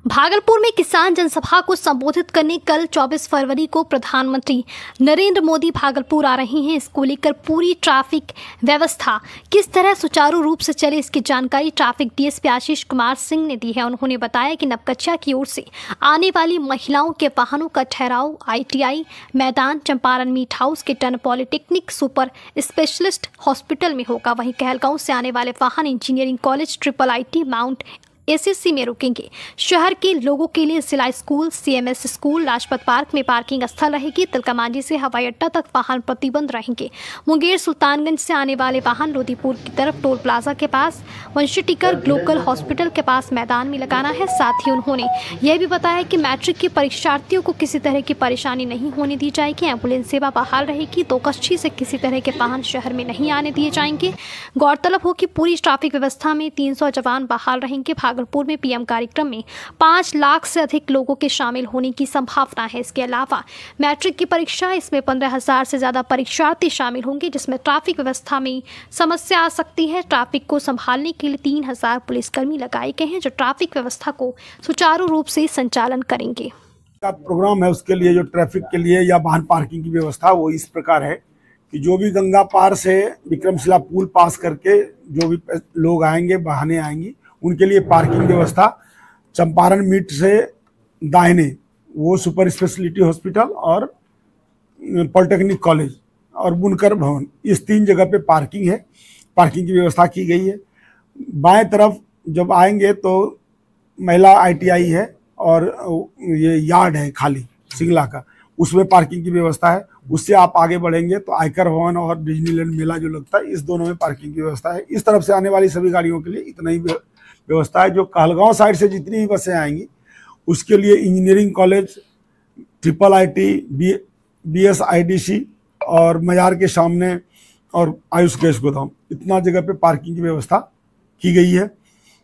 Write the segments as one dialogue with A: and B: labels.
A: भागलपुर में किसान जनसभा को संबोधित करने कल 24 फरवरी को प्रधानमंत्री नरेंद्र मोदी भागलपुर आ रहे हैं। इसको लेकर पूरी ट्रैफिक व्यवस्था किस तरह सुचारू रूप से चले, इसकी जानकारी ट्रैफिक डीएसपी आशीष कुमार सिंह ने दी है। उन्होंने बताया कि नवकच्छा की ओर से आने वाली महिलाओं के वाहनों का ठहराव ITI मैदान, चंपारण मीट हाउस के टन, पॉलिटेक्निक सुपर स्पेशलिस्ट हॉस्पिटल में होगा। वहीं कहलगांव से आने वाले वाहन engineering college, IIIT mount ACC में रुकेंगे। शहर के लोगों के लिए जिला school, CMS school, Rajpath park में पार्किंग स्थल रहेगी। तिलकामांझी से हवाई अड्डा तक वाहन प्रतिबंध रहेंगे। मुंगेर सुल्तानगंज से आने वाले वाहन लोदीपुर की तरफ टोल प्लाजा के पास, वंशीटिकर ग्लोकल हॉस्पिटल के पास मैदान में लगाना है। साथ ही उन्होंने यह भी बताया कि मैट्रिक के परीक्षार्थियों को किसी तरह की परेशानी नहीं होने दी जाएगी। एम्बुलेंस सेवा बहाल रहेगी। दोकच्छी से किसी तरह के वाहन शहर में नहीं आने दिए जाएंगे। गौरतलब हो कि पूरी ट्रैफिक व्यवस्था में 300 जवान बहाल रहेंगे। भागलपुर में PM कार्यक्रम में 5 लाख से अधिक लोगों के शामिल होने की संभावना है। इसके अलावा मैट्रिक की परीक्षा, इसमें 15,000 से ज्यादा परीक्षार्थी शामिल होंगे, जिसमें ट्रैफिक व्यवस्था में समस्या आ सकती है। ट्रैफिक को संभालने के लिए 3,000 पुलिसकर्मी लगाए गए हैं, जो ट्रैफिक व्यवस्था को सुचारू रूप से संचालन करेंगे।
B: प्रोग्राम है उसके लिए, जो ट्रैफिक के लिए या वाहन पार्किंग की व्यवस्था, वो इस प्रकार है कि जो भी गंगा पार से विक्रमशिला पुल पास करके जो भी लोग आएंगे, वाहनें आएंगी, उनके लिए पार्किंग व्यवस्था चंपारण मीट से दाहिने वो सुपर स्पेशलिटी हॉस्पिटल और पॉलिटेक्निक कॉलेज और बुनकर भवन, इस 3 जगह पे पार्किंग है। पार्किंग की व्यवस्था की गई है। बाएं तरफ जब आएंगे तो महिला ITI है और ये यार्ड है खाली सिंगला का, उसमें पार्किंग की व्यवस्था है। उससे आप आगे बढ़ेंगे तो आयकर भवन और डिज्नीलैंड मेला जो लगता है, इस दोनों में पार्किंग की व्यवस्था है। इस तरफ से आने वाली सभी गाड़ियों के लिए इतना ही व्यवस्था है। जो कहलगांव साइड से जितनी भी बसें आएंगी उसके लिए इंजीनियरिंग कॉलेज, IIIT, BSIDC और मजार के सामने और आयुष गैस गोदाम, इतना जगह पे पार्किंग की व्यवस्था की गई है।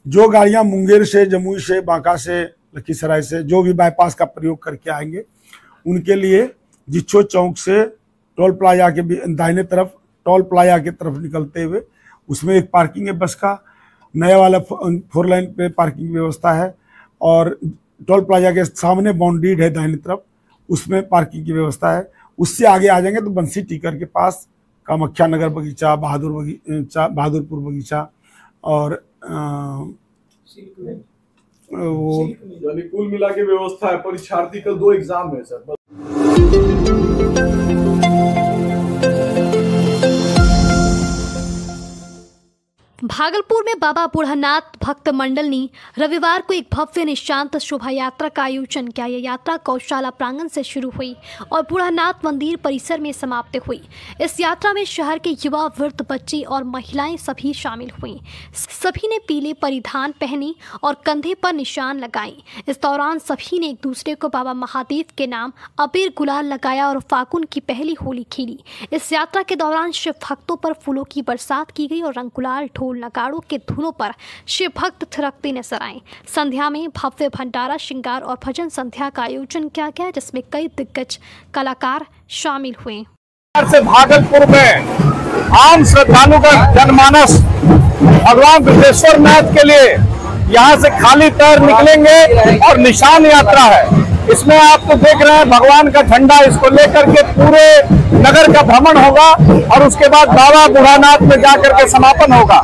B: जो गाड़ियां मुंगेर से, जमुई से, बांका से, लखीसराय से जो भी बाईपास का प्रयोग करके आएंगे, उनके लिए जिच्छो चौक से टोल प्लाजा के दाहिने तरफ, टोल प्लाजा की तरफ निकलते हुए उसमें एक पार्किंग है बस का, नया वाला 4 लाइन पे पार्किंग व्यवस्था है। और टोल प्लाजा के सामने बाउंड्रीड है दाहिने तरफ, उसमें पार्किंग की व्यवस्था है। उससे आगे आ जाएंगे तो बंसी टीकर के पास कामाख्या नगर बगीचा, बहादुरपुर बगीचा और वो
C: कुल मिला के व्यवस्था है। परीक्षार्थी का 2 एग्जाम है सर।
A: भागलपुर में बाबा बूढ़ानाथ भक्त मंडल ने रविवार को एक भव्य निशांत शोभा यात्रा का आयोजन किया। यह यात्रा गौशाला प्रांगण से शुरू हुई और बूढ़ानाथ मंदिर परिसर में समाप्त हुई। इस यात्रा में शहर के युवा, वृद्ध, बच्चे और महिलाएं सभी शामिल हुई। सभी ने पीले परिधान पहने और कंधे पर निशान लगाए। इस दौरान सभी ने एक दूसरे को बाबा महादेव के नाम अबीर गुलाल लगाया और फागुन की पहली होली खेली। इस यात्रा के दौरान शिव भक्तों पर फूलों की बरसात की गई और रंग गुलाल, ढोल, नगाड़ों के धुनों पर शिव भक्त थिरकते नजर आए। संध्या में भव्य भंडारा, श्रृंगार और भजन संध्या का आयोजन किया गया, जिसमें कई दिग्गज कलाकार शामिल हुए।
D: से भागलपुर में आम श्रद्धालु का जनमानस भगवान बिदेश्वर नाथ के लिए यहाँ से खाली पैर निकलेंगे और निशान यात्रा है। इसमें आप तो देख रहे हैं भगवान का झंडा, इसको लेकर के पूरे नगर का भ्रमण होगा और उसके बाद बाबा बूढ़ानाथ में जाकर के समापन होगा।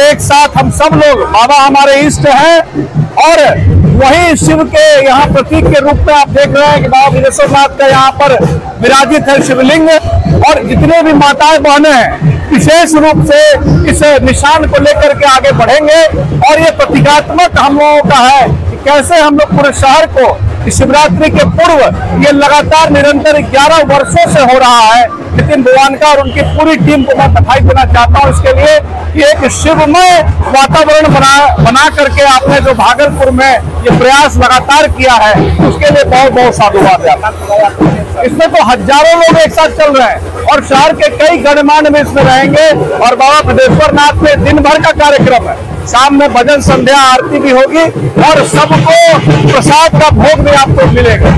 D: एक साथ हम सब लोग, बाबा हमारे इष्ट हैं और वही शिव के यहाँ प्रतीक के रूप में आप देख रहे हैं कि बाबा बिदेश्वर नाथ का यहाँ पर विराजित है शिवलिंग। और जितने भी माताएं बहनें हैं विशेष रूप से इस निशान को लेकर के आगे बढ़ेंगे और ये प्रतीकात्मक हम लोगों का है कि कैसे हम लोग पूरे शहर को शिवरात्रि के पूर्व ये लगातार निरंतर 11 वर्षों से हो रहा है। नितिन भगवानका और उनकी पूरी टीम को मैं बधाई देना चाहता हूँ इसके लिए कि एक शिवमय वातावरण बना करके आपने जो भागलपुर में ये प्रयास लगातार किया है, उसके लिए बहुत बहुत साधुवाद है। इसमें तो हजारों लोग एक साथ चल रहे हैं और शहर के कई गणमान्य में इसमें रहेंगे और बाबा बिदेश्वर नाथ में दिन भर का कार्यक्रम है। शाम में भजन संध्या आरती भी होगी और सबको प्रसाद का भोग भी आपको मिलेगा।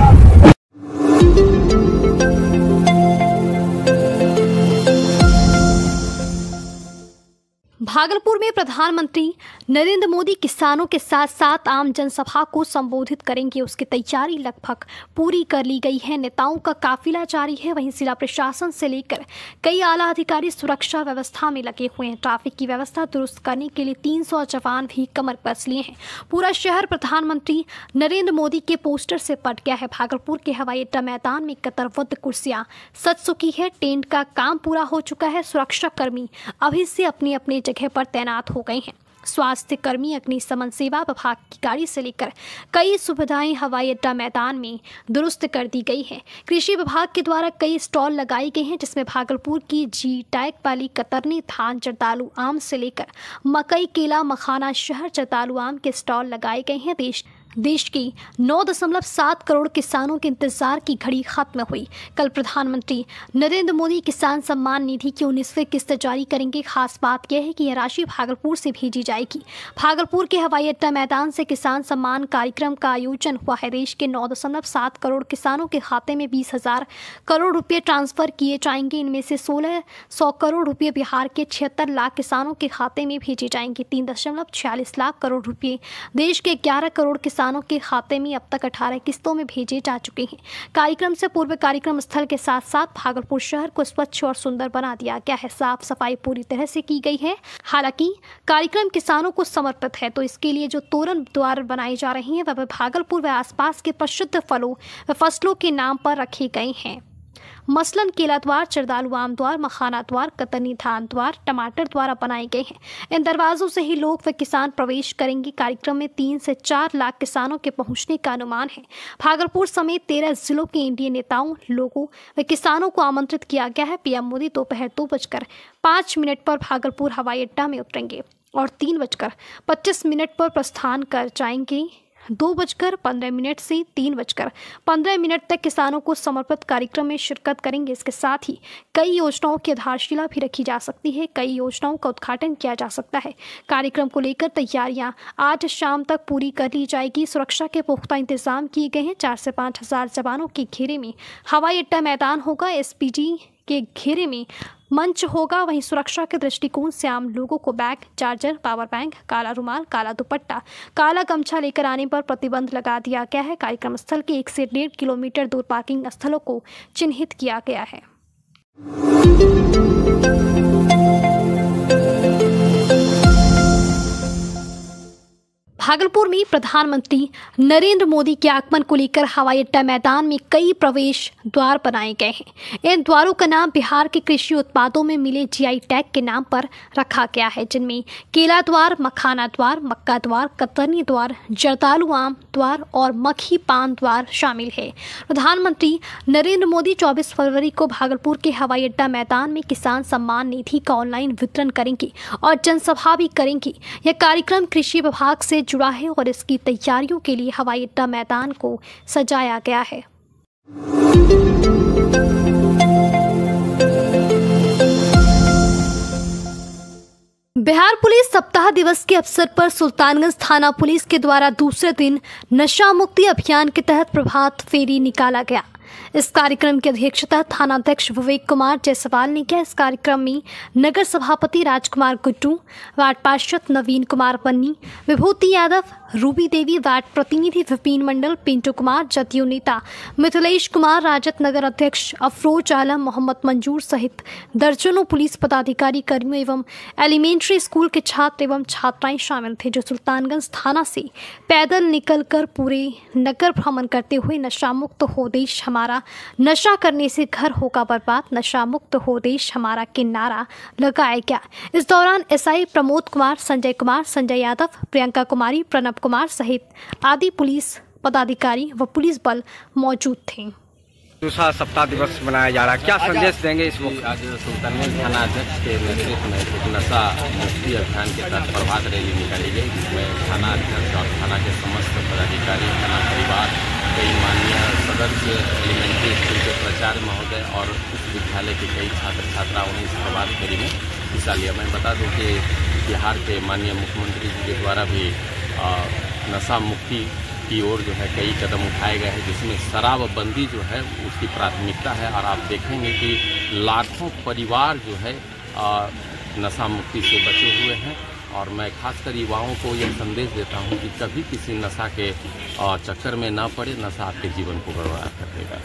A: भागलपुर में प्रधानमंत्री नरेंद्र मोदी किसानों के साथ साथ आम जनसभा को संबोधित करेंगे। उसकी तैयारी लगभग पूरी कर ली गई है। नेताओं का काफिला जारी है। वहीं जिला प्रशासन से लेकर कई आला अधिकारी सुरक्षा व्यवस्था में लगे हुए हैं। ट्रैफिक की व्यवस्था दुरुस्त करने के लिए 300 जवान भी कमर कस लिए हैं। पूरा शहर प्रधानमंत्री नरेंद्र मोदी के पोस्टर से पट गया है। भागलपुर के हवाई अड्डा मैदान में कतरबद्ध कुर्सियां सज चुकी है। टेंट का काम पूरा हो चुका है। सुरक्षा कर्मी अभी से अपनी अपनी जगह पर तैनात हो गए हैं। स्वास्थ्य कर्मी, अग्निशमन सेवा विभाग की गाड़ी से लेकर कई सुविधाएं हवाई अड्डा मैदान में दुरुस्त कर दी गई है। कृषि विभाग के द्वारा कई स्टॉल लगाए गए हैं, जिसमें भागलपुर की जी टैग वाली कतरनी धान, जर्दालू आम से लेकर मकई, केला, मखाना, शहर जर्दालू आम के स्टॉल लगाए गए हैं। देश की 9.7 करोड़ किसानों के इंतजार की घड़ी खत्म हुई। कल प्रधानमंत्री नरेंद्र मोदी किसान सम्मान निधि की 19वीं किस्त जारी करेंगे। खास बात यह है कि यह राशि भागलपुर से भेजी जाएगी। भागलपुर के हवाई अड्डा मैदान से किसान सम्मान कार्यक्रम का आयोजन हुआ है। देश के 9.7 करोड़ किसानों के खाते में 20,000 करोड़ रुपये ट्रांसफर किए जाएंगे। इनमें से 1600 करोड़ रुपये बिहार के 76 लाख किसानों के खाते में भेजे जाएंगे। 3.46 लाख करोड़ रुपये देश के 11 करोड़ किसानों के खाते में अब तक 18 किस्तों में भेजे जा चुके हैं। कार्यक्रम से पूर्व कार्यक्रम स्थल के साथ साथ भागलपुर शहर को स्वच्छ और सुंदर बना दिया गया है। साफ सफाई पूरी तरह से की गई है। हालांकि कार्यक्रम किसानों को समर्पित है, तो इसके लिए जो तोरण द्वार बनाए जा रहे हैं वह भागलपुर व आसपास के प्रसिद्ध फलों व फसलों के नाम पर रखे गए हैं। मसलन केला द्वार, जर्दालू आम द्वार, मखाना द्वार, कतरनी धान द्वार, टमाटर द्वारा बनाए गए हैं। इन दरवाजों से ही लोग व किसान प्रवेश करेंगे। कार्यक्रम में 3 से 4 लाख किसानों के पहुंचने का अनुमान है। भागलपुर समेत 13 जिलों के एनडीए नेताओं, लोगों व किसानों को आमंत्रित किया गया है। पीएम मोदी दोपहर 2:05 पर भागलपुर हवाई अड्डा में उतरेंगे और 3:25 पर प्रस्थान कर जाएंगे। 2:15 से 3:15 तक किसानों को समर्पित कार्यक्रम में शिरकत करेंगे। इसके साथ ही कई योजनाओं की आधारशिला भी रखी जा सकती है। कई योजनाओं का उद्घाटन किया जा सकता है। कार्यक्रम को लेकर तैयारियां आज शाम तक पूरी कर ली जाएगी। सुरक्षा के पुख्ता इंतजाम किए गए हैं। 4 से 5 हजार जवानों के घेरे में हवाई अड्डा मैदान होगा। एसपीजी के घेरे में मंच होगा। वहीं सुरक्षा के दृष्टिकोण से आम लोगों को बैग, चार्जर, पावर बैंक, काला रुमाल, काला दुपट्टा, काला गमछा लेकर आने पर प्रतिबंध लगा दिया गया है। कार्यक्रम स्थल के 1 से 1.5 किलोमीटर दूर पार्किंग स्थलों को चिन्हित किया गया है। भागलपुर में प्रधानमंत्री नरेंद्र मोदी के आगमन को लेकर हवाई अड्डा मैदान में कई प्रवेश द्वार बनाए गए हैं। इन द्वारों का नाम बिहार के कृषि उत्पादों में मिले जीआई टैग के नाम पर रखा गया है, जिनमें केला द्वार, मखाना द्वार, मक्का द्वार, कतरनी द्वार, जर्दालू आम द्वार और मक्खी पान द्वार शामिल है। प्रधानमंत्री नरेंद्र मोदी 24 फरवरी को भागलपुर के हवाई अड्डा मैदान में किसान सम्मान निधि का ऑनलाइन वितरण करेंगे और जनसभा भी करेंगे। यह कार्यक्रम कृषि विभाग से जुड़ा है और इसकी तैयारियों के लिए हवाई अड्डा मैदान को सजाया गया है। बिहार पुलिस सप्ताह दिवस के अवसर पर सुल्तानगंज थाना पुलिस के द्वारा दूसरे दिन नशा मुक्ति अभियान के तहत प्रभात फेरी निकाला गया। इस कार्यक्रम की अध्यक्षता थानाध्यक्ष विवेक कुमार जायसवाल ने किया। इस कार्यक्रम में नगर सभापति राजकुमार गुड्डू, वार्ड पार्षद नवीन कुमार पन्नी, विभूति यादव, रूबी देवी, वार्ड प्रतिनिधि विपिन मंडल, पिंटू कुमार, जदयू नेता मिथिलेश कुमार, राजद नगर अध्यक्ष अफरोज आलम, मोहम्मद मंजूर सहित दर्जनों पुलिस पदाधिकारी, कर्मियों एवं एलिमेंट्री स्कूल के छात्र एवं छात्राएं शामिल थे, जो सुल्तानगंज थाना से पैदल निकलकर पूरे नगर भ्रमण करते हुए नशा मुक्त हो देश हमारा, नशा करने से घर होगा बर्बाद, नशा मुक्त हो देश हमारा के नारा लगाया गया। इस दौरान एसआई प्रमोद कुमार, संजय यादव, प्रियंका कुमारी, प्रणब कुमार सहित आदि पुलिस पदाधिकारी व पुलिस बल मौजूद थे।
E: दूसरा सप्ताह दिवस मनाया जा रहा है, क्या संदेश देंगे इस मौके?
F: आज सुल्तानगंज थाना अध्यक्ष के नेतृत्व में नशा मुक्ति अभियान के तहत प्रभात रैली निकाली गई, जिसमें थाना अध्यक्ष और थाना के समस्त पदाधिकारी, थाना परिवार, कई माननीय सदस्य, एलिमेंट्री स्कूल के प्राचार्य महोदय और उच्च विद्यालय के कई छात्र छात्राओं ने इस प्रभात फेरी में हिस्सा लिया। मैं बता दूं कि बिहार के माननीय मुख्यमंत्री जी के द्वारा भी नशा मुक्ति की ओर जो है कई कदम उठाए गए हैं, जिसमें शराबबंदी जो है उसकी प्राथमिकता है। और आप देखेंगे कि लाखों परिवार जो है नशा मुक्ति से बचे हुए हैं। और मैं खासकर युवाओं को यह संदेश देता हूं कि कभी किसी नशा के चक्कर में ना पड़े। नशा आपके जीवन को बर्बाद कर देगा।